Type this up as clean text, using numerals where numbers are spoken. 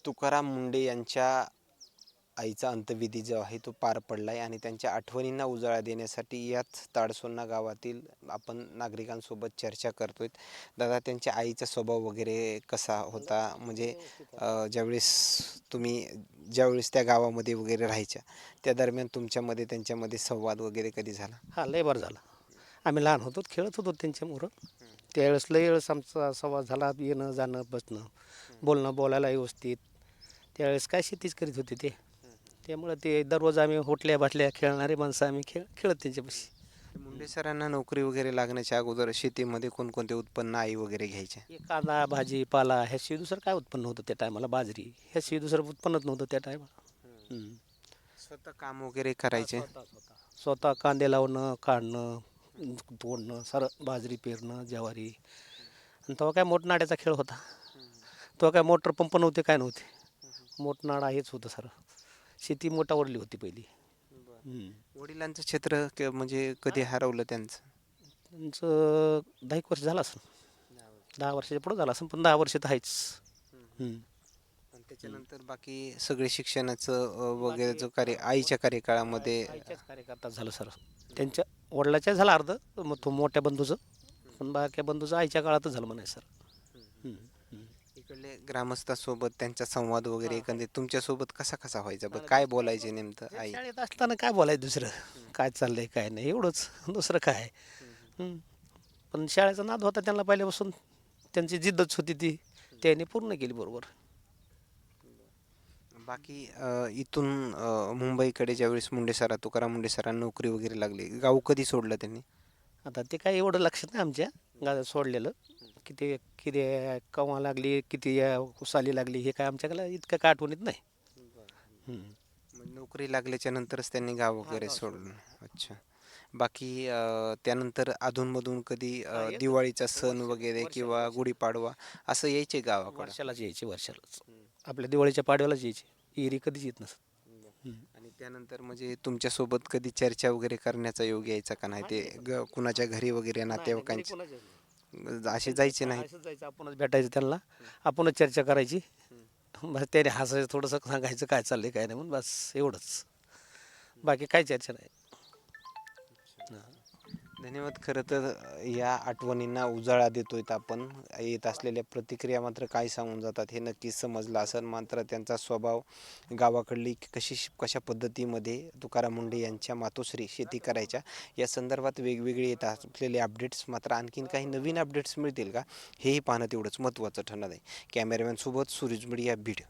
तुकाराम मुंडे यांच्या आईचा अंत्यविधी जो आहे तो पार पडलाय आणि त्यांच्या आठवणींना उजाळा देण्यासाठी याच ताडसोन्ना गावातील आपण नागरिकांसोबत चर्चा करतोय. दादा, त्यांच्या आईचा स्वभाव वगैरे कसा होता? म्हणजे ज्यावेळेस तुम्ही ज्यावेळेस त्या गावामध्ये वगैरे राहायच्या, त्या दरम्यान तुमच्यामध्ये त्यांच्यामध्ये संवाद वगैरे कधी झाला? हां, लय बरं झालं. आम्ही लहान होतो, खेळत होतो त्यांच्यामुळं. त्यावेळेस लय वेळेस आमचा संवाद झाला, येणं, जाणं, बसणं, बोलणं, बोलायला व्यवस्थित. त्यावेळेस काय शेतीच करीत होते ते. त्यामुळं ते दररोज आम्ही उठल्या-बसल्या खेळणारी माणसं आम्ही खेळत त्यांच्यापाशी. मुंडे सरांना नोकरी वगैरे लागण्याच्या अगोदर शेतीमध्ये कोणकोणते उत्पन्न आई वगैरे घ्यायचे? हे कांदा, भाजीपाला ह्याशिवाय दुसरं काय उत्पन्न होतं त्या टायमाला? बाजरी ह्याशिवाय दुसरं उत्पन्नच नव्हतं त्या टायमाला. स्वतः काम वगैरे हां, करायचे? स्वतः कांदे लावणं, काढणं, तोडणं, सारं बाजरी पेरणं, ज्वारी. आणि तेव्हा काय मोठनाड्याचा खेळ होता. तेव्हा काय मोटर पंप नव्हते, काय नव्हते. मोठनाडा हेच होतं सारं. शेती मोठावरली होती पहिली. हं. वडिलांचं क्षेत्र म्हणजे कधी हरवलं त्यांचं? त्यांचं 10 एक वर्ष झालं असेल. 10 वर्षाच्या पुढं झालं असेल, पण 10 वर्ष तर आहेच. हं. आणि त्याच्यानंतर बाकी सगळे शिक्षणाचं वगैरे बाकी जो कार्य आईच्या कार्यकाळामध्ये आईच्याच कार्यकर्ता झालं सर. त्यांच्या वडिलाच्या झालं अर्ध, मग तो मोठ्या बंधूचं. पण बारक्या बंधूचं आईच्या काळातच झालं म्हणायचं सर. हं, हं. इकडले ग्रामस्थांसोबत त्यांचा संवाद वगैरे हां, हां. एकंदरीत तुमच्यासोबत कसा कसा व्हायचा? नाही, नाही, काय दुसरं काय बोलायचे बोलायचं? नेमकं हे आई? शाळेत असताना काय बोलायचं दुसरं? काय चाललंय, काय नाही एवढंच. दुसरं काय? हं. पण शाळेचा नाद होता त्यांना पहिल्यापासून. त्यांची जिद्दच होती ती. त्यांनी पूर्ण केली बरोबर. बाकी इथून मुंबईकडे ज्यावेळेस तुकाराम मुंडे सरांना नोकरी वगैरे लागली, गाव कधी सोडलं त्यांनी? आता ते काय एवढं लक्षात नाही आमच्या सोडलेलं. किती किती केव्हा लागली, किती साली लागली हे काय आमच्याकडे इतकं काय आठवणीत नाही. हं. मग नोकरी लागल्याच्या नंतरच त्यांनी गाव हां, वगैरे गाव सोडलं. सोडलं. अच्छा. बाकी त्यानंतर अधूनमधून कधी हां, येत होते. दिवाळीचा सण वगैरे वर्षाला किंवा वर्षाला गुढीपाडवा असं यायचे गावाकडं? वर्षालाच यायचे वर्षालाच. आपल्या दिवाळीच्या पाडव्यालाच यायचे. एरी कधीच येत नसत. आणि त्यानंतर म्हणजे तुमच्यासोबत कधी चर्चा वगैरे करण्याचा योग यायचा का नाही? नाही ते नाही सर. कुणाच्या घरी वगैरे नाही नाही घरी नातेवाईकांचे कोणाच्याच नाही. असे त्यांचं जायचे काय नाहीत? असंच जायचं, आपणच भेटायचं त्यांना, आपणच चर्चा करायची. बस त्याने हसायचं, थोडंसं सांगायचं काय चाललंय काय नाही म्हणून, बस एवढंच. बाकी काही चर्चा नाही. धन्यवाद. खरं तर या आठवणींना उजाळा देतोय आपण. येत असलेल्या प्रतिक्रिया मात्र काय सांगून जातात हे नक्कीच समजलं असेल. मात्र त्यांचा स्वभाव, गावाकडली कशा पद्धतीमध्ये तुकाराम मुंडे यांच्या मातोश्री शेती करायच्या, या संदर्भात वेगवेगळे येत असलेले अपडेट्स, मात्र आणखीन काही नवीन अपडेट्स मिळतील का, हेही पाहणं तेवढंच महत्त्वाचं ठरणार आहे. कॅमेरामॅनसोबत सूरज मीडिया, बीड.